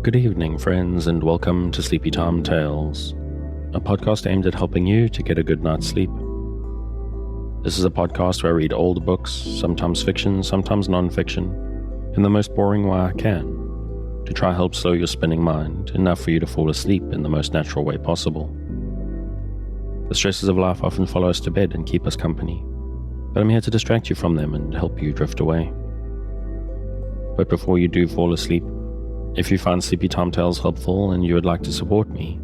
Good evening, friends, and welcome to Sleepy Time Tales, a podcast aimed at helping you to get a good night's sleep. This is a podcast where I read old books, sometimes fiction, sometimes non-fiction, in the most boring way I can, to try help slow your spinning mind enough for you to fall asleep in the most natural way possible. The stresses of life often follow us to bed and keep us company, but I'm here to distract you from them and help you drift away. But before you do fall asleep, if you find Sleepy Time Tales helpful and you would like to support me,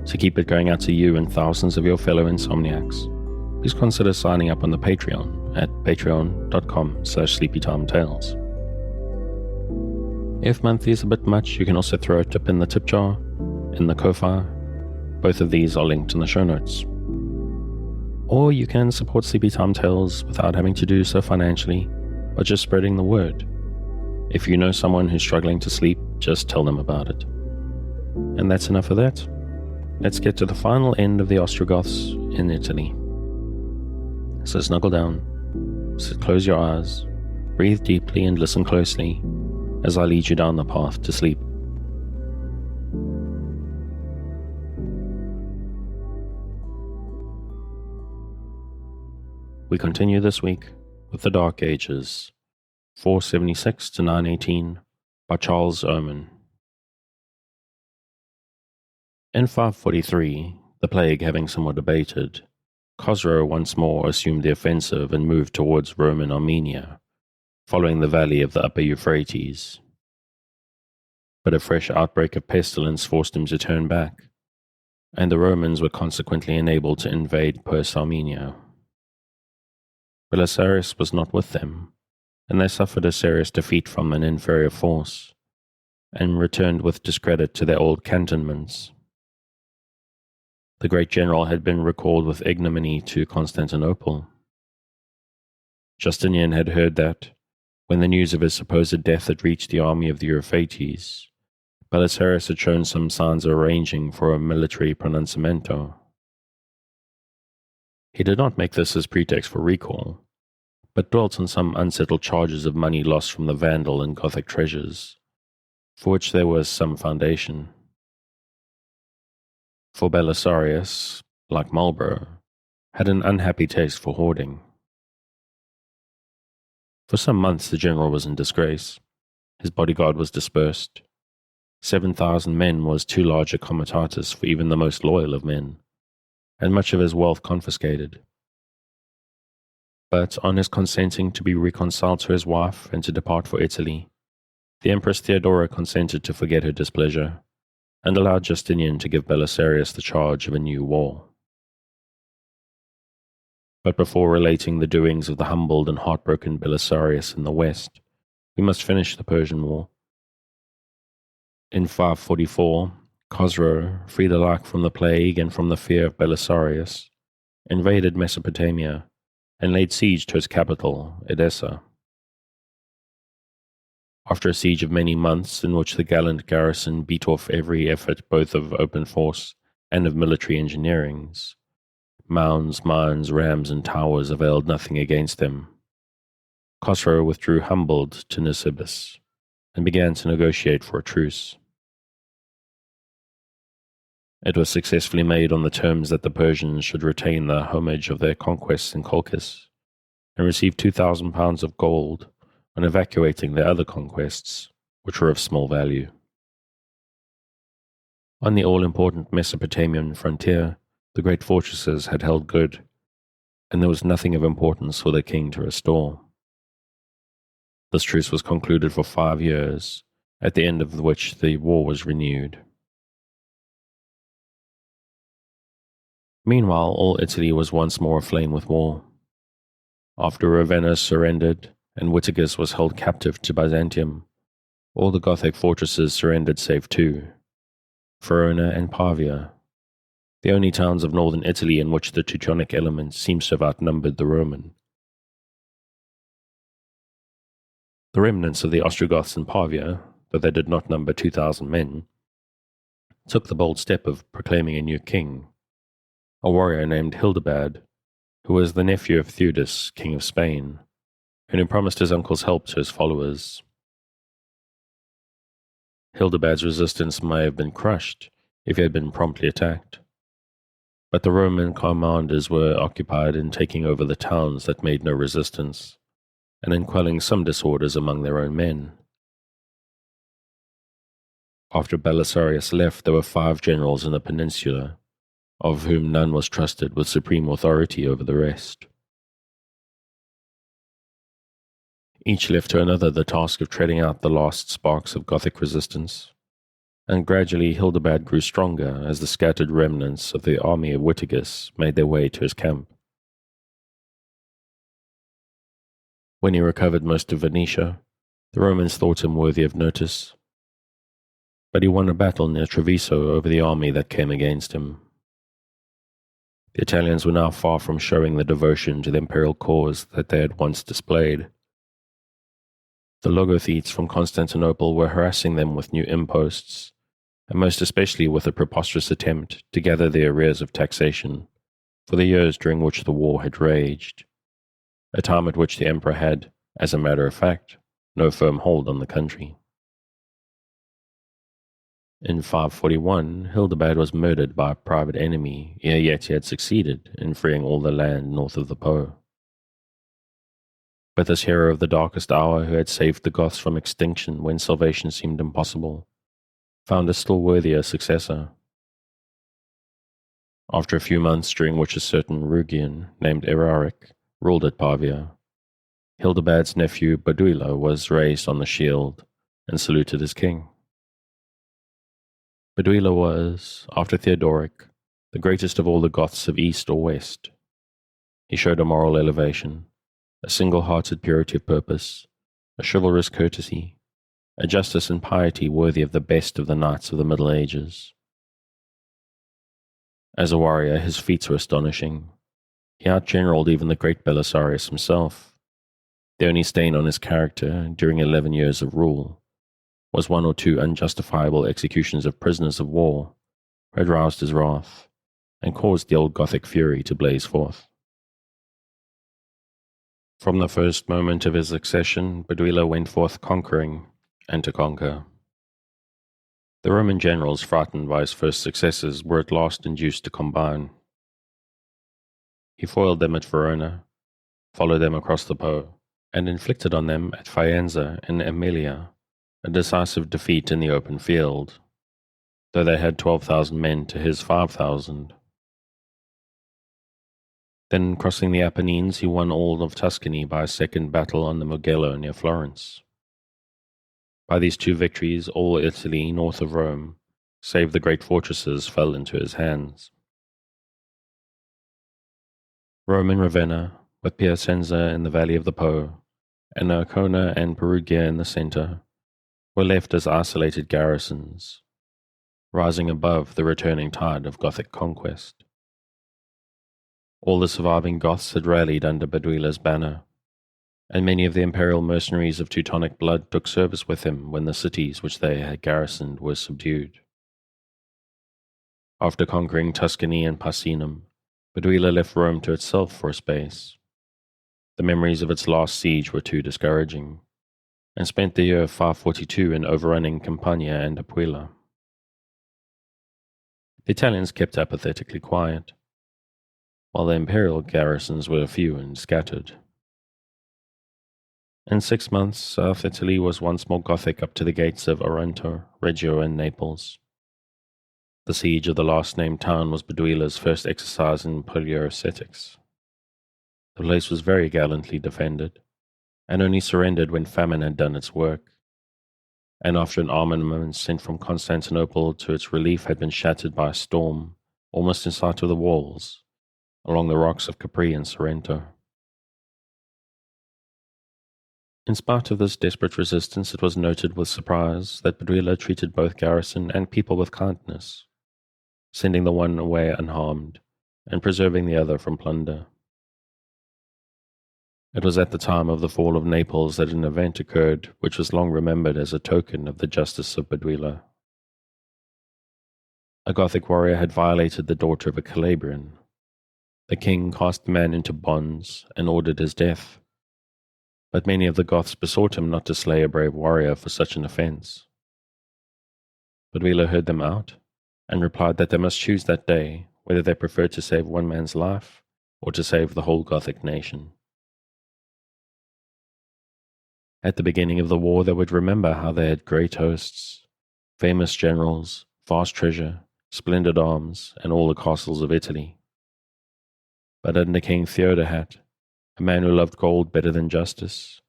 to keep it going out to you and thousands of your fellow insomniacs, please consider signing up on the Patreon at patreon.com/sleepytimetales. If monthly is a bit much, you can also throw a tip in the tip jar, in the Ko-Fi. Both of these are linked in the show notes. Or you can support Sleepy Time Tales without having to do so financially, but just spreading the word. If you know someone who's struggling to sleep, just tell them about it. And that's enough of that. Let's get to the final end of the Ostrogoths in Italy. So snuggle down, close your eyes, breathe deeply and listen closely as I lead you down the path to sleep. We continue this week with the Dark Ages, 476 to 918, by Charles Oman. In 543, the plague having somewhat abated, Khosrow once more assumed the offensive and moved towards Roman Armenia, following the valley of the upper Euphrates. But a fresh outbreak of pestilence forced him to turn back, and the Romans were consequently enabled to invade Perse Armenia. Belisarius was not with them, and they suffered a serious defeat from an inferior force, and returned with discredit to their old cantonments. The great general had been recalled with ignominy to Constantinople. Justinian had heard that, when the news of his supposed death had reached the army of the Euphrates, Belisarius had shown some signs of arranging for a military pronunciamento. He did not make this his pretext for recall, but dwelt on some unsettled charges of money lost from the Vandal and Gothic treasures, for which there was some foundation. For Belisarius, like Marlborough, had an unhappy taste for hoarding. For some months the general was in disgrace. His bodyguard was dispersed. 7,000 men was too large a comitatus for even the most loyal of men, and much of his wealth confiscated. But on his consenting to be reconciled to his wife and to depart for Italy, the Empress Theodora consented to forget her displeasure, and allowed Justinian to give Belisarius the charge of a new war. But before relating the doings of the humbled and heartbroken Belisarius in the west, we must finish the Persian War. In 544, Khosrow, freed alike from the plague and from the fear of Belisarius, invaded Mesopotamia and laid siege to its capital, Edessa. After a siege of many months in which the gallant garrison beat off every effort both of open force and of military engineerings, mounds, mines, rams, and towers availed nothing against them. Khosrow withdrew humbled to Nisibis and began to negotiate for a truce. It was successfully made on the terms that the Persians should retain the homage of their conquests in Colchis, and receive 2,000 pounds of gold on evacuating their other conquests, which were of small value. On the all-important Mesopotamian frontier, the great fortresses had held good, and there was nothing of importance for the king to restore. This truce was concluded for 5 years, at the end of which the war was renewed. Meanwhile, all Italy was once more aflame with war. After Ravenna surrendered, and Witigis was held captive to Byzantium, all the Gothic fortresses surrendered save 2, Verona and Pavia, the only towns of northern Italy in which the Teutonic element seems to have outnumbered the Roman. The remnants of the Ostrogoths in Pavia, though they did not number 2,000 men, took the bold step of proclaiming a new king, a warrior named Hildebald, who was the nephew of Theudis, king of Spain, and who promised his uncle's help to his followers. Hildebad's resistance may have been crushed if he had been promptly attacked, but the Roman commanders were occupied in taking over the towns that made no resistance, and in quelling some disorders among their own men. After Belisarius left, there were 5 generals in the peninsula, of whom none was trusted with supreme authority over the rest. Each left to another the task of treading out the last sparks of Gothic resistance, and gradually Hildebad grew stronger as the scattered remnants of the army of Witigis made their way to his camp. When he recovered most of Venetia, the Romans thought him worthy of notice, but he won a battle near Treviso over the army that came against him. The Italians were now far from showing the devotion to the imperial cause that they had once displayed. The Logothetes from Constantinople were harassing them with new imposts, and most especially with a preposterous attempt to gather the arrears of taxation for the years during which the war had raged, a time at which the emperor had, as a matter of fact, no firm hold on the country. In 541, Hildebad was murdered by a private enemy ere yet he had succeeded in freeing all the land north of the Po. But this hero of the darkest hour, who had saved the Goths from extinction when salvation seemed impossible, found a still worthier successor. After a few months during which a certain Rugian named Eraric ruled at Pavia, Hildebad's nephew Baduila was raised on the shield and saluted as king. Baduila was, after Theodoric, the greatest of all the Goths of East or West. He showed a moral elevation, a single-hearted purity of purpose, a chivalrous courtesy, a justice and piety worthy of the best of the knights of the Middle Ages. As a warrior, his feats were astonishing. He outgeneraled even the great Belisarius himself. The only stain on his character, during 11 years of rule, was 1 or 2 unjustifiable executions of prisoners of war, who had roused his wrath, and caused the old Gothic fury to blaze forth. From the first moment of his accession, Baduila went forth conquering, and to conquer. The Roman generals, frightened by his first successes, were at last induced to combine. He foiled them at Verona, followed them across the Po, and inflicted on them at Faenza in Emilia a decisive defeat in the open field, though they had 12,000 men to his 5,000. Then, crossing the Apennines, he won all of Tuscany by a second battle on the Mugello near Florence. By these 2 victories, all Italy north of Rome, save the great fortresses, fell into his hands. Rome and Ravenna, with Piacenza in the valley of the Po, and Ancona and Perugia in the center, were left as isolated garrisons, rising above the returning tide of Gothic conquest. All the surviving Goths had rallied under Baduila's banner, and many of the imperial mercenaries of Teutonic blood took service with him when the cities which they had garrisoned were subdued. After conquering Tuscany and Picenum, Baduila left Rome to itself for a space. The memories of its last siege were too discouraging, and spent the year 542 in overrunning Campania and Aquila. The Italians kept apathetically quiet, while the imperial garrisons were few and scattered. In 6 months, South Italy was once more Gothic up to the gates of Oranto, Reggio, and Naples. The siege of the last-named town was Baduila's first exercise in poliorcetics. The place was very gallantly defended, and only surrendered when famine had done its work, and after an armament sent from Constantinople to its relief had been shattered by a storm, almost in sight of the walls, along the rocks of Capri and Sorrento. In spite of this desperate resistance, it was noted with surprise that Baduila treated both garrison and people with kindness, sending the one away unharmed, and preserving the other from plunder. It was at the time of the fall of Naples that an event occurred which was long remembered as a token of the justice of Baduila. A Gothic warrior had violated the daughter of a Calabrian. The king cast the man into bonds and ordered his death, but many of the Goths besought him not to slay a brave warrior for such an offense. Bedwila heard them out and replied that they must choose that day whether they preferred to save one man's life or to save the whole Gothic nation. At the beginning of the war, they would remember how they had great hosts, famous generals, vast treasure, splendid arms, and all the castles of Italy. But under King Theodohat, a man who loved gold better than justice,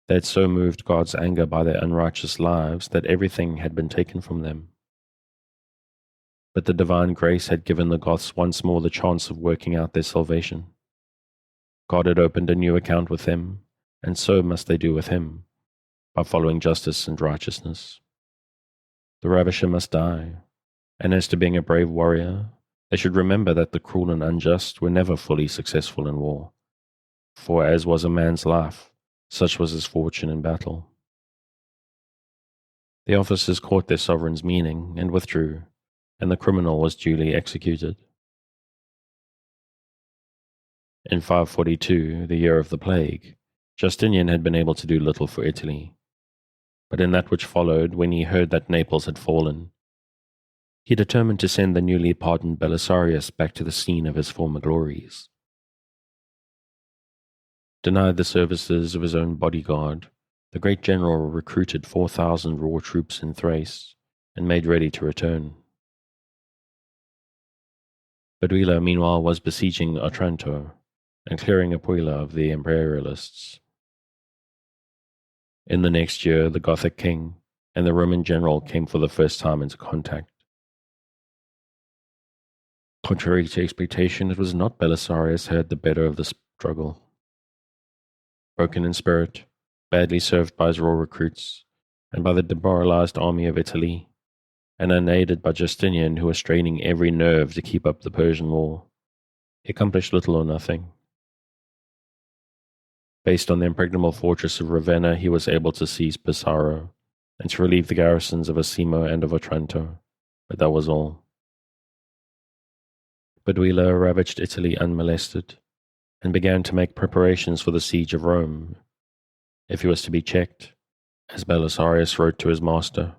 they had so moved God's anger by their unrighteous lives that everything had been taken from them. But the divine grace had given the Goths once more the chance of working out their salvation. God had opened a new account with them, and so must they do with him, by following justice and righteousness. The ravisher must die, and as to being a brave warrior, they should remember that the cruel and unjust were never fully successful in war, for as was a man's life, such was his fortune in battle. The officers caught their sovereign's meaning and withdrew, and the criminal was duly executed. In 542, the year of the plague, Justinian had been able to do little for Italy, but in that which followed, when he heard that Naples had fallen, he determined to send the newly pardoned Belisarius back to the scene of his former glories. Denied the services of his own bodyguard, the great general recruited 4,000 raw troops in Thrace and made ready to return. Bedwila, meanwhile, was besieging Otranto and clearing Apulia of the imperialists. In the next year, the Gothic king and the Roman general came for the first time into contact. Contrary to expectation, it was not Belisarius who had the better of the struggle. Broken in spirit, badly served by his raw recruits, and by the demoralized army of Italy, and unaided by Justinian, who was straining every nerve to keep up the Persian war, he accomplished little or nothing. Based on the impregnable fortress of Ravenna, he was able to seize Pesaro and to relieve the garrisons of Osimo and of Otranto, but that was all. Bedwila ravaged Italy unmolested and began to make preparations for the siege of Rome, if he was to be checked, as Belisarius wrote to his master.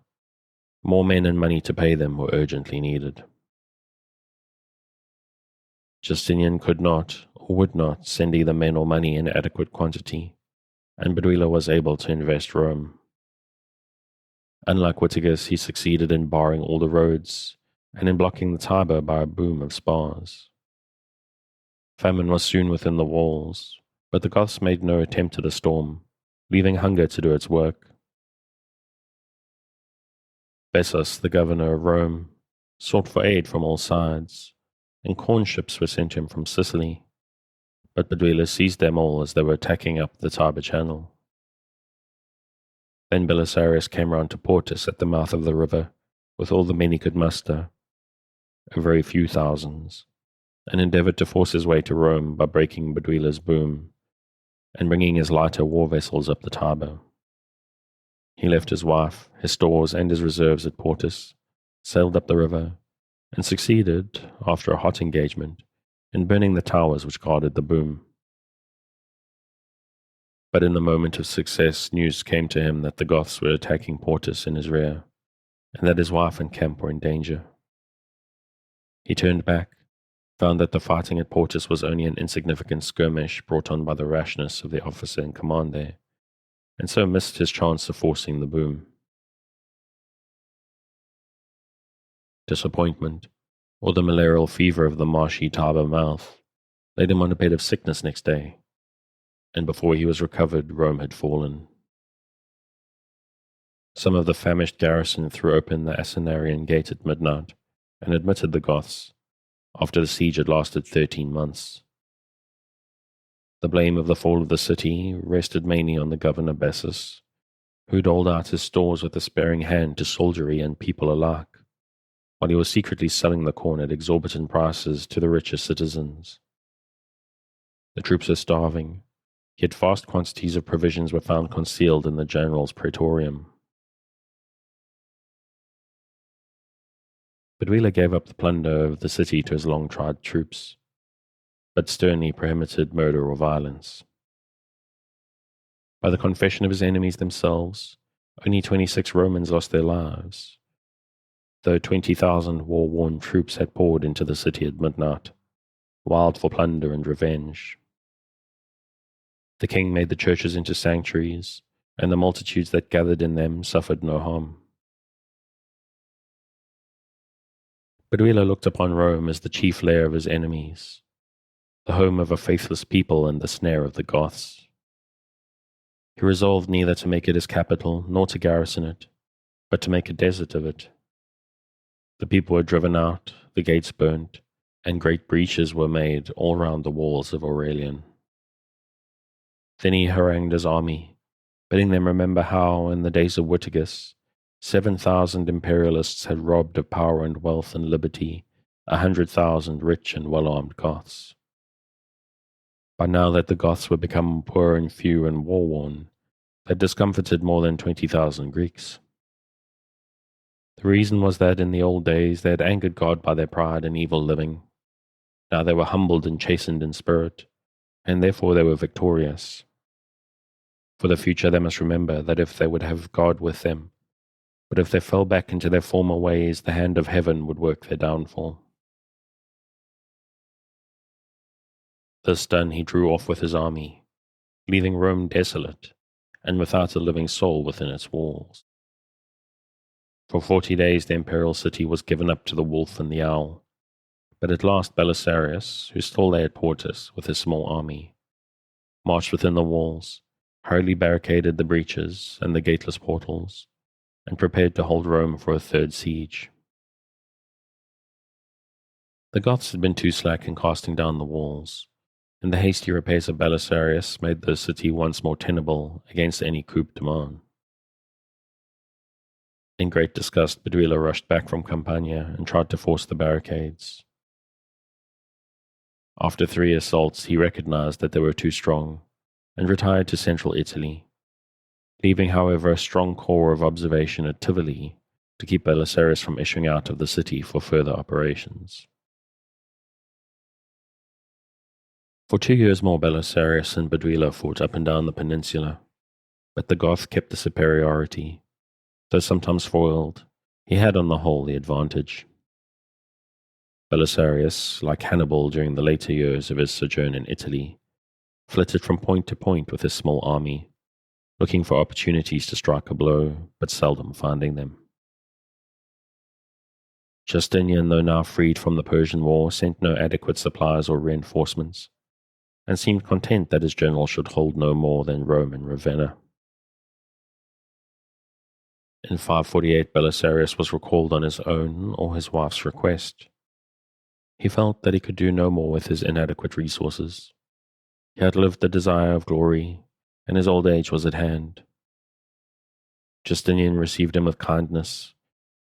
More men and money to pay them were urgently needed. Justinian could not or would not send either men or money in adequate quantity, and Bedwila was able to invest Rome. Unlike Witigis, he succeeded in barring all the roads and in blocking the Tiber by a boom of spars. Famine was soon within the walls, but the Goths made no attempt at a storm, leaving hunger to do its work. Bessus, the governor of Rome, sought for aid from all sides, and corn ships were sent him from Sicily, but Bedwila seized them all as they were attacking up the Tiber channel. Then Belisarius came round to Portus at the mouth of the river with all the men he could muster, a very few thousands, and endeavored to force his way to Rome by breaking Bedwila's boom and bringing his lighter war vessels up the Tiber. He left his wife, his stores, and his reserves at Portus, sailed up the river, and succeeded, after a hot engagement, in burning the towers which guarded the boom. But in the moment of success, news came to him that the Goths were attacking Portus in his rear, and that his wife and camp were in danger. He turned back, found that the fighting at Portus was only an insignificant skirmish brought on by the rashness of the officer in command there, and so missed his chance of forcing the boom. Disappointment, or the malarial fever of the marshy Tiber mouth, laid him on a bed of sickness next day, and before he was recovered, Rome had fallen. Some of the famished garrison threw open the Asinarian gate at midnight and admitted the Goths, after the siege had lasted 13 months. The blame of the fall of the city rested mainly on the governor Bessus, who doled out his stores with a sparing hand to soldiery and people alike, while he was secretly selling the corn at exorbitant prices to the richer citizens. The troops were starving, yet vast quantities of provisions were found concealed in the general's praetorium. Bedwila gave up the plunder of the city to his long-tried troops, but sternly prohibited murder or violence. By the confession of his enemies themselves, only 26 Romans lost their lives, though 20,000 war-worn troops had poured into the city at midnight, wild for plunder and revenge. The king made the churches into sanctuaries, and the multitudes that gathered in them suffered no harm. Baduila looked upon Rome as the chief lair of his enemies, the home of a faithless people and the snare of the Goths. He resolved neither to make it his capital nor to garrison it, but to make a desert of it. The people were driven out, the gates burnt, and great breaches were made all round the walls of Aurelian. Then he harangued his army, bidding them remember how, in the days of Witigis, 7,000 imperialists had robbed of power and wealth and liberty 100,000 rich and well-armed Goths. By now that the Goths were become poor and few and war-worn, that discomfited more than 20,000 Greeks. The reason was that in the old days they had angered God by their pride and evil living. Now they were humbled and chastened in spirit, and therefore they were victorious. For the future they must remember that if they would have God with them, but if they fell back into their former ways, the hand of heaven would work their downfall. This done, he drew off with his army, leaving Rome desolate, and without a living soul within its walls. For 40 days the imperial city was given up to the wolf and the owl, but at last Belisarius, who still lay at Portus with his small army, marched within the walls, hurriedly barricaded the breaches and the gateless portals, and prepared to hold Rome for a third siege. The Goths had been too slack in casting down the walls, and the hasty repairs of Belisarius made the city once more tenable against any coup de main. In great disgust, Baduila rushed back from Campania and tried to force the barricades. After 3 assaults, he recognized that they were too strong, and retired to central Italy, leaving, however, a strong corps of observation at Tivoli to keep Belisarius from issuing out of the city for further operations. For 2 years more, Belisarius and Baduila fought up and down the peninsula, but the Goth kept the superiority. Though sometimes foiled, he had on the whole the advantage. Belisarius, like Hannibal during the later years of his sojourn in Italy, flitted from point to point with his small army, looking for opportunities to strike a blow, but seldom finding them. Justinian, though now freed from the Persian War, sent no adequate supplies or reinforcements, and seemed content that his general should hold no more than Rome and Ravenna. In 548, Belisarius was recalled on his own or his wife's request. He felt that he could do no more with his inadequate resources. He had lived the desire of glory, and his old age was at hand. Justinian received him with kindness,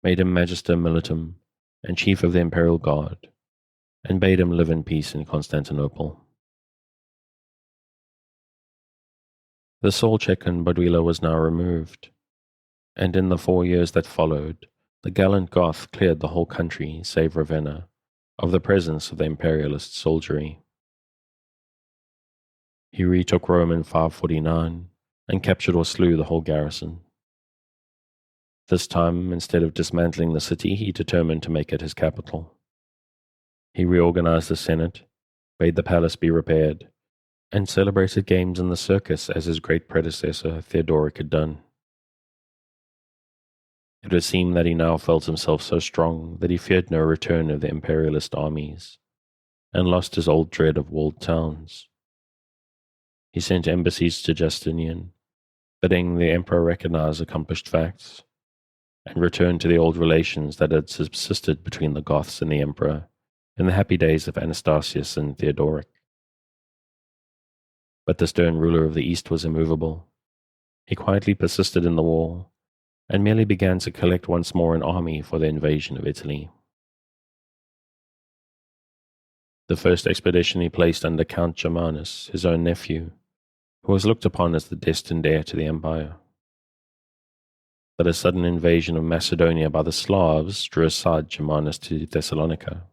made him Magister Militum and chief of the imperial guard, and bade him live in peace in Constantinople. The sole check on Baduila was now removed, and in the 4 years that followed, the gallant Goth cleared the whole country, save Ravenna, of the presence of the imperialist soldiery. He retook Rome in 549 and captured or slew the whole garrison. This time, instead of dismantling the city, he determined to make it his capital. He reorganized the Senate, bade the palace be repaired, and celebrated games in the circus as his great predecessor Theodoric had done. It would seem that he now felt himself so strong that he feared no return of the imperialist armies, and lost his old dread of walled towns. He sent embassies to Justinian, bidding the emperor recognize accomplished facts, and return to the old relations that had subsisted between the Goths and the emperor in the happy days of Anastasius and Theodoric. But the stern ruler of the East was immovable. He quietly persisted in the war, and merely began to collect once more an army for the invasion of Italy. The first expedition he placed under Count Germanus, his own nephew, who was looked upon as the destined heir to the empire. But a sudden invasion of Macedonia by the Slavs drew aside Germanus to Thessalonica.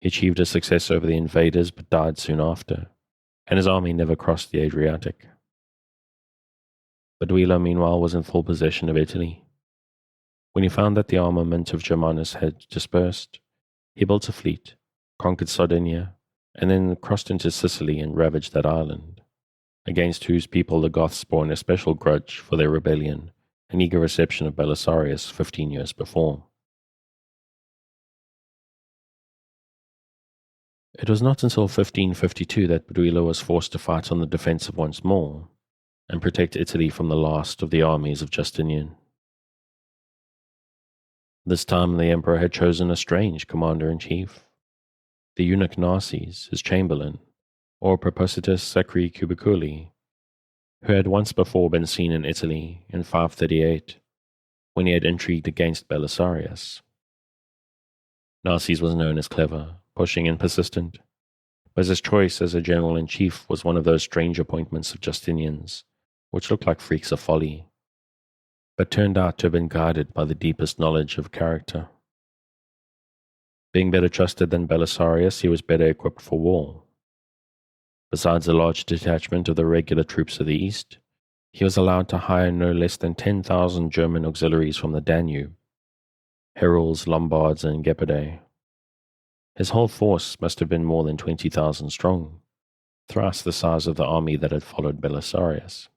He achieved a success over the invaders but died soon after, and his army never crossed the Adriatic. Baduila, meanwhile, was in full possession of Italy. When he found that the armament of Germanus had dispersed, he built a fleet, conquered Sardinia, and then crossed into Sicily and ravaged that island, against whose people the Goths bore an especial grudge for their rebellion and eager reception of Belisarius 15 years before. It was not until 1552 that Bedwila was forced to fight on the defensive once more and protect Italy from the last of the armies of Justinian. This time the emperor had chosen a strange commander-in-chief, the eunuch Narses, his chamberlain, or Propositus Sacri Cubiculi, who had once before been seen in Italy in 538, when he had intrigued against Belisarius. Narses was known as clever, pushing and persistent, but his choice as a general-in-chief was one of those strange appointments of Justinian's, which looked like freaks of folly, but turned out to have been guided by the deepest knowledge of character. Being better trusted than Belisarius, he was better equipped for war. Besides a large detachment of the regular troops of the East, he was allowed to hire no less than 10,000 German auxiliaries from the Danube, Herulds, Lombards, and Gepidae. His whole force must have been more than 20,000 strong, thrice the size of the army that had followed Belisarius.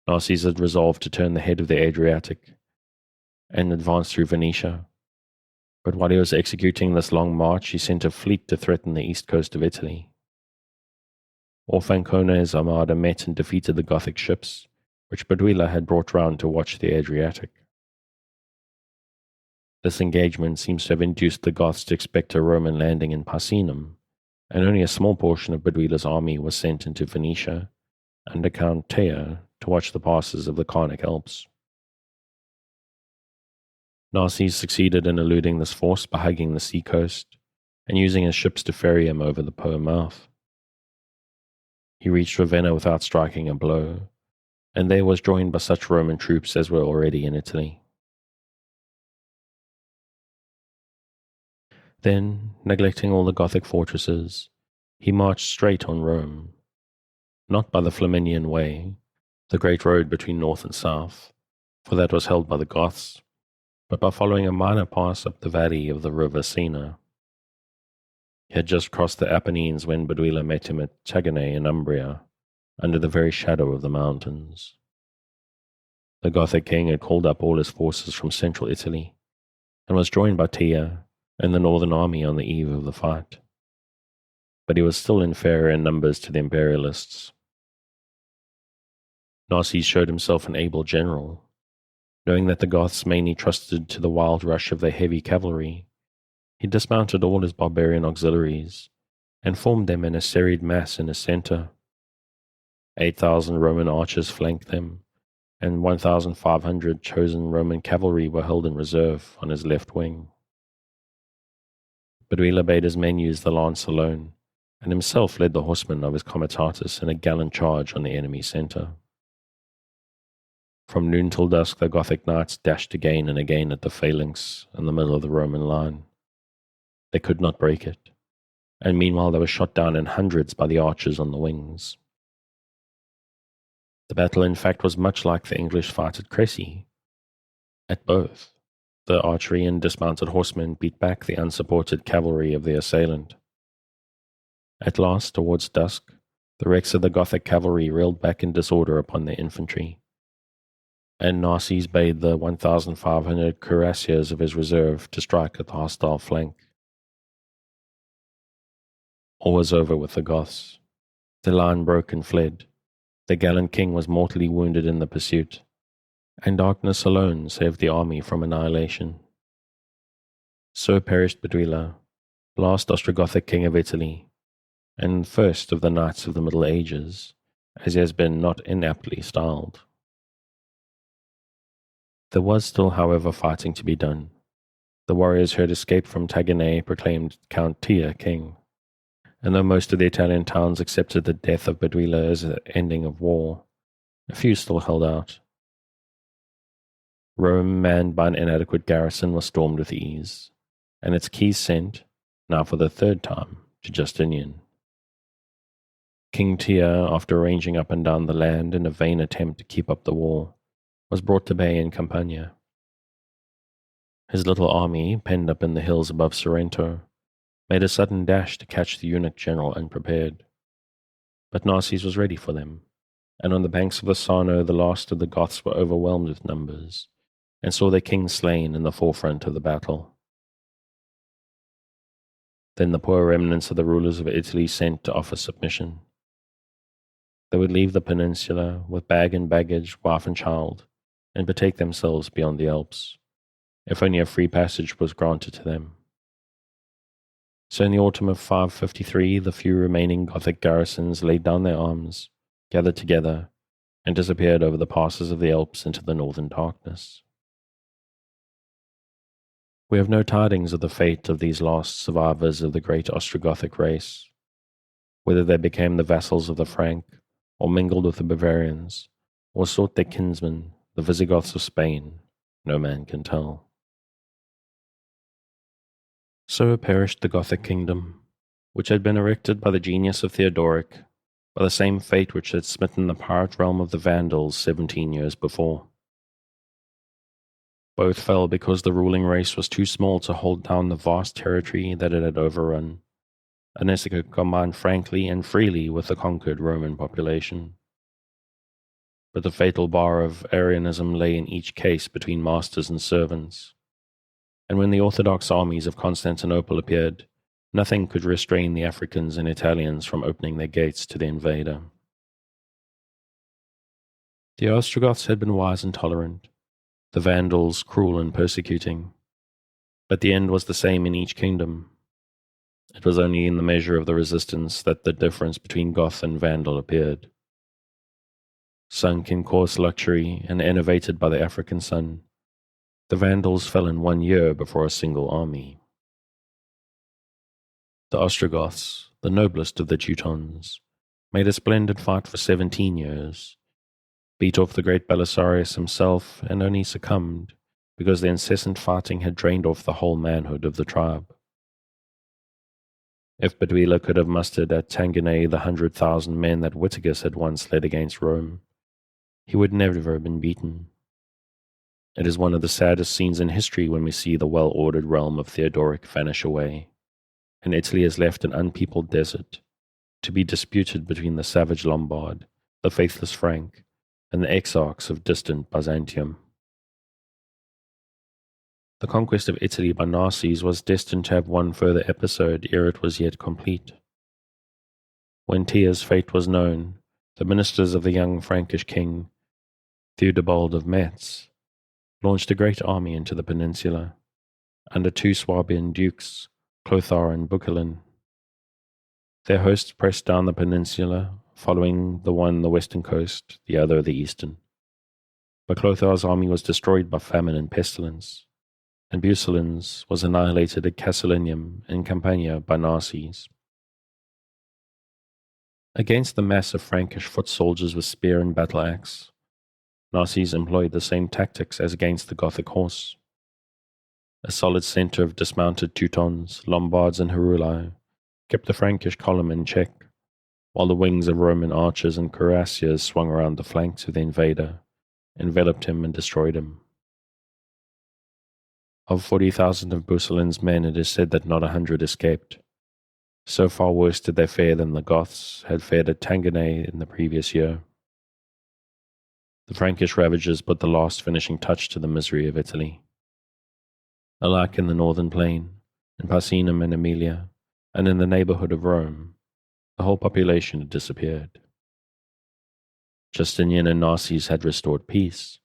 Narses had resolved to turn the head of the Adriatic and advance through Venetia, but while he was executing this long march, he sent a fleet to threaten the east coast of Italy. Orfancone's armada met and defeated the Gothic ships, which Bedwila had brought round to watch the Adriatic. This engagement seems to have induced the Goths to expect a Roman landing in Picenum, and only a small portion of Bedwila's army was sent into Venetia under Count Tea to watch the passes of the Carnic Alps. Narses succeeded in eluding this force by hugging the seacoast and using his ships to ferry him over the Po mouth. He reached Ravenna without striking a blow, and there was joined by such Roman troops as were already in Italy. Then, neglecting all the Gothic fortresses, he marched straight on Rome, not by the Flaminian Way, the great road between north and south, for that was held by the Goths, but by following a minor pass up the valley of the river Sena. He had just crossed the Apennines when Bedwila met him at Tagenae in Umbria, under the very shadow of the mountains. The Gothic king had called up all his forces from central Italy, and was joined by Tea and the northern army on the eve of the fight. But he was still inferior in numbers to the imperialists. Narses showed himself an able general. Knowing that the Goths mainly trusted to the wild rush of their heavy cavalry, he dismounted all his barbarian auxiliaries and formed them in a serried mass in his center. 8,000 Roman archers flanked them, and 1,500 chosen Roman cavalry were held in reserve on his left wing. Bedwila bade his men use the lance alone, and himself led the horsemen of his comitatus in a gallant charge on the enemy's center. From noon till dusk the Gothic knights dashed again and again at the phalanx in the middle of the Roman line. They could not break it, and meanwhile they were shot down in hundreds by the archers on the wings. The battle, in fact, was much like the English fight at Kreesti. At both, the archery and dismounted horsemen beat back the unsupported cavalry of the assailant. At last, towards dusk, the wrecks of the Gothic cavalry reeled back in disorder upon their infantry, and Narses bade the 1,500 cuirassiers of his reserve to strike at the hostile flank. All was over with the Goths. The line broke and fled. The gallant king was mortally wounded in the pursuit, and darkness alone saved the army from annihilation. So perished Bedwila, last Ostrogothic king of Italy, and first of the knights of the Middle Ages, as he has been not inaptly styled. There was still, however, fighting to be done. The warriors who had escaped from Tagenae proclaimed Count Tea king, and though most of the Italian towns accepted the death of Bedwila as the ending of war, a few still held out. Rome, manned by an inadequate garrison, was stormed with ease, and its keys sent, now for the third time, to Justinian. King Tea, after ranging up and down the land in a vain attempt to keep up the war, was brought to bay in Campania, His little army, penned up in the hills above Sorrento, made a sudden dash to catch the eunuch general unprepared. But Narses was ready for them, and on the banks of the Sarno the last of the Goths were overwhelmed with numbers, and saw their king slain in the forefront of the battle. Then the poor remnants of the rulers of Italy sent to offer submission. They would leave the peninsula with bag and baggage, wife and child, and betake themselves beyond the Alps, if only a free passage was granted to them. So in the autumn of 553, the few remaining Gothic garrisons laid down their arms, gathered together, and disappeared over the passes of the Alps into the northern darkness. We have no tidings of the fate of these last survivors of the great Ostrogothic race. Whether they became the vassals of the Frank, or mingled with the Bavarians, or sought their kinsmen, the Visigoths of Spain, no man can tell. So perished the Gothic kingdom, which had been erected by the genius of Theodoric, by the same fate which had smitten the pirate realm of the Vandals 17 years before. Both fell because the ruling race was too small to hold down the vast territory that it had overrun, unless it could combine frankly and freely with the conquered Roman population. But the fatal bar of Arianism lay in each case between masters and servants, and when the Orthodox armies of Constantinople appeared, nothing could restrain the Africans and Italians from opening their gates to the invader. The Ostrogoths had been wise and tolerant, the Vandals cruel and persecuting, but the end was the same in each kingdom. It was only in the measure of the resistance that the difference between Goth and Vandal appeared. Sunk in coarse luxury and enervated by the African sun, the Vandals fell in 1 year before a single army. The Ostrogoths, the noblest of the Teutons, made a splendid fight for 17 years, beat off the great Belisarius himself, and only succumbed because the incessant fighting had drained off the whole manhood of the tribe. If Baduila could have mustered at Tanganay the 100,000 men that Witigis had once led against Rome, he would never have been beaten. It is one of the saddest scenes in history when we see the well-ordered realm of Theodoric vanish away, and Italy is left an unpeopled desert, to be disputed between the savage Lombard, the faithless Frank, and the exarchs of distant Byzantium. The conquest of Italy by Narses was destined to have one further episode ere it was yet complete. When Tia's fate was known, the ministers of the young Frankish king, Theudebald of Metz, launched a great army into the peninsula, under 2 Swabian dukes, Clothar and Bucelin. Their hosts pressed down the peninsula, following the one the western coast, the other the eastern. But Clothar's army was destroyed by famine and pestilence, and Bucelin's was annihilated at Castellinium in Campania by Narses. Against the mass of Frankish foot soldiers with spear and battle-axe, Narses employed the same tactics as against the Gothic horse. A solid centre of dismounted Teutons, Lombards, and Heruli kept the Frankish column in check, while the wings of Roman archers and cuirassiers swung around the flanks of the invader, enveloped him and destroyed him. Of 40,000 of Bucelin's men, it is said that not 100 escaped. So far worse did they fare than the Goths had fared at Tanganay in the previous year. The Frankish ravages put the last finishing touch to the misery of Italy. Alike in the northern plain, in Picenum and Aemilia, and in the neighborhood of Rome, the whole population had disappeared. Justinian and Narses had restored peace,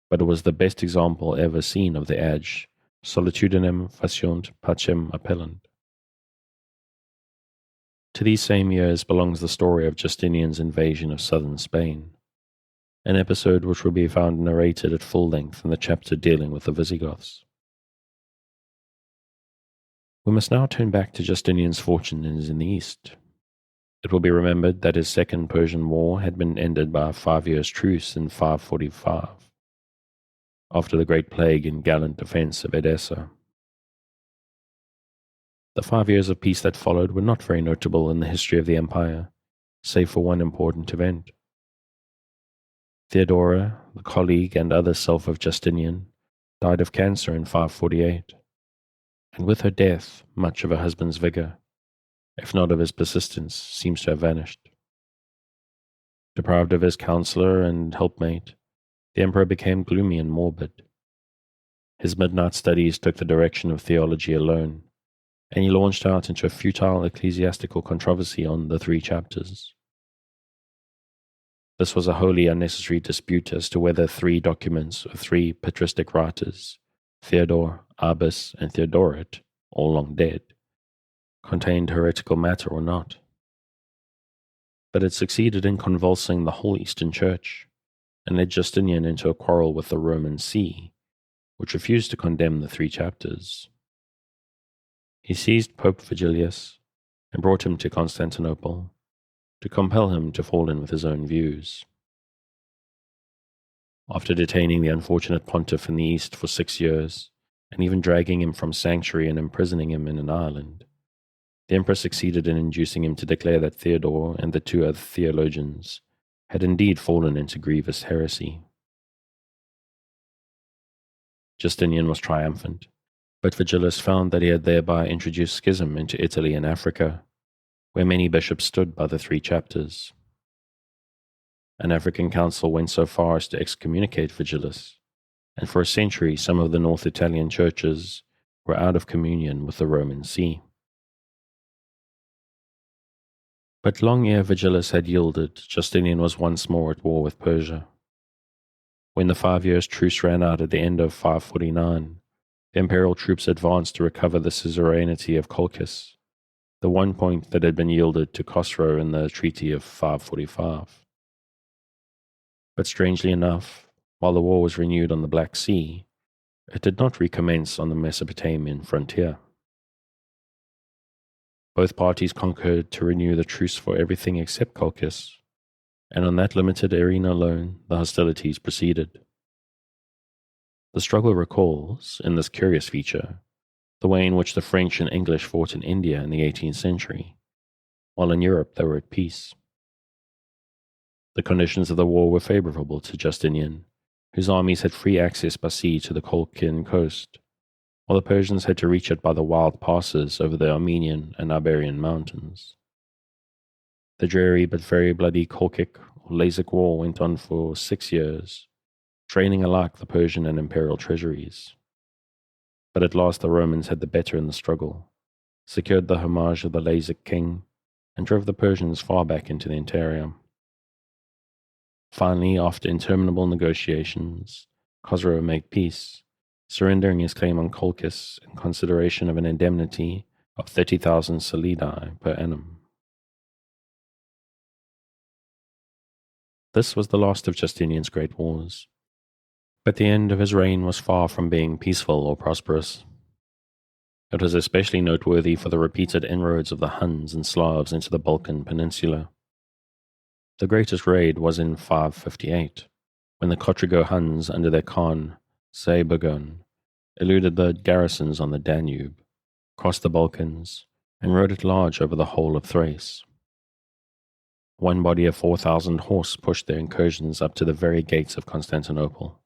but it was the best example ever seen of the adage, solitudinem faciunt pacem appellant. To these same years belongs the story of Justinian's invasion of southern Spain, an episode which will be found narrated at full length in the chapter dealing with the Visigoths. We must now turn back to Justinian's fortunes in the east. It will be remembered that his Second Persian War had been ended by a 5 years' truce in 545, after the Great Plague and gallant defense of Edessa. The 5 years of peace that followed were not very notable in the history of the empire, save for one important event. Theodora, the colleague and other self of Justinian, died of cancer in 548, and with her death, much of her husband's vigor, if not of his persistence, seems to have vanished. Deprived of his counselor and helpmate, the emperor became gloomy and morbid. His midnight studies took the direction of theology alone, and he launched out into a futile ecclesiastical controversy on the 3 chapters. This was a wholly unnecessary dispute as to whether 3 documents of 3 patristic writers, Theodore, Abbie, and Theodoret, all long dead, contained heretical matter or not. But it succeeded in convulsing the whole Eastern Church, and led Justinian into a quarrel with the Roman See, which refused to condemn the 3 chapters. He seized Pope Vigilius and brought him to Constantinople to compel him to fall in with his own views. After detaining the unfortunate pontiff in the East for 6 years, and even dragging him from sanctuary and imprisoning him in an island, the emperor succeeded in inducing him to declare that Theodore and the 2 other theologians had indeed fallen into grievous heresy. Justinian was triumphant, but Vigilius found that he had thereby introduced schism into Italy and Africa, where many bishops stood by the 3 chapters. An African council went so far as to excommunicate Vigilius, and for a century some of the North Italian churches were out of communion with the Roman See. But long ere Vigilius had yielded, Justinian was once more at war with Persia. When the 5 years' truce ran out at the end of 549, the imperial troops advanced to recover the suzerainty of Colchis, the one point that had been yielded to Khosrow in the Treaty of 545. But strangely enough, while the war was renewed on the Black Sea, it did not recommence on the Mesopotamian frontier. Both parties concurred to renew the truce for everything except Colchis, and on that limited arena alone the hostilities proceeded. The struggle recalls, in this curious feature, the way in which the French and English fought in India in the 18th century, while in Europe they were at peace. The conditions of the war were favorable to Justinian, whose armies had free access by sea to the Colchian coast, while the Persians had to reach it by the wild passes over the Armenian and Iberian mountains. The dreary but very bloody Colchic or Lazic War went on for 6 years, draining alike the Persian and imperial treasuries. But at last the Romans had the better in the struggle, secured the homage of the Lazic king, and drove the Persians far back into the interior. Finally, after interminable negotiations, Khosrow made peace, surrendering his claim on Colchis in consideration of an indemnity of 30,000 solidi per annum. This was the last of Justinian's great wars, but the end of his reign was far from being peaceful or prosperous. It was especially noteworthy for the repeated inroads of the Huns and Slavs into the Balkan Peninsula. The greatest raid was in 558, when the Kotrigo Huns under their Khan, Zabergon, eluded the garrisons on the Danube, crossed the Balkans, and rode at large over the whole of Thrace. One body of 4,000 horse pushed their incursions up to the very gates of Constantinople,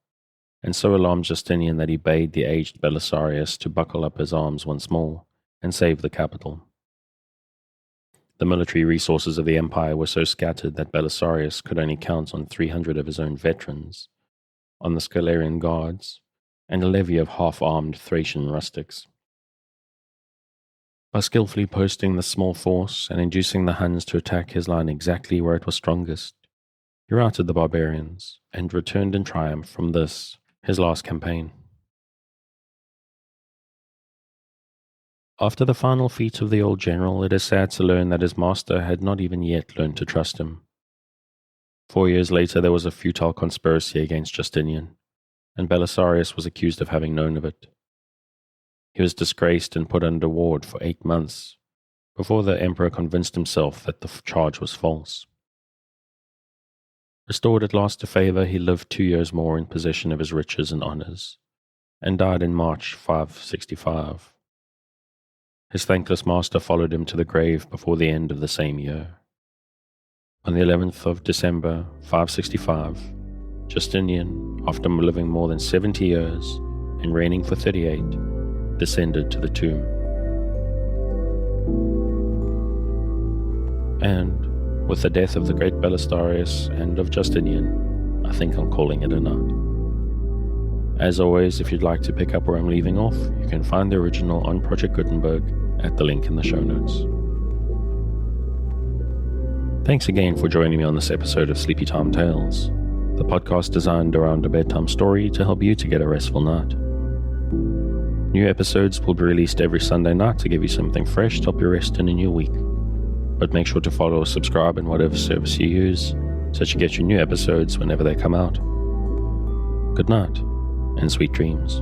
and so alarmed Justinian that he bade the aged Belisarius to buckle up his arms once more and save the capital. The military resources of the empire were so scattered that Belisarius could only count on 300 of his own veterans, on the Scalarian guards, and a levy of half-armed Thracian rustics. By skillfully posting the small force and inducing the Huns to attack his line exactly where it was strongest, he routed the barbarians and returned in triumph from this, his last campaign. After the final feat of the old general, it is sad to learn that his master had not even yet learned to trust him. 4 years later, there was a futile conspiracy against Justinian, and Belisarius was accused of having known of it. He was disgraced and put under ward for 8 months, before the emperor convinced himself that the charge was false. Restored at last to favor, he lived 2 years more in possession of his riches and honors, and died in March 565. His thankless master followed him to the grave before the end of the same year. On the 11th of December 565, Justinian, after living more than 70 years, and reigning for 38, descended to the tomb. And with the death of the great Belisarius and of Justinian, I think I'm calling it a night. As always, if you'd like to pick up where I'm leaving off, you can find the original on Project Gutenberg at the link in the show notes. Thanks again for joining me on this episode of Sleepy Time Tales, the podcast designed around a bedtime story to help you to get a restful night. New episodes will be released every Sunday night to give you something fresh to help you rest in a new week. But make sure to follow or subscribe in whatever service you use, so that you get your new episodes whenever they come out. Good night, and sweet dreams.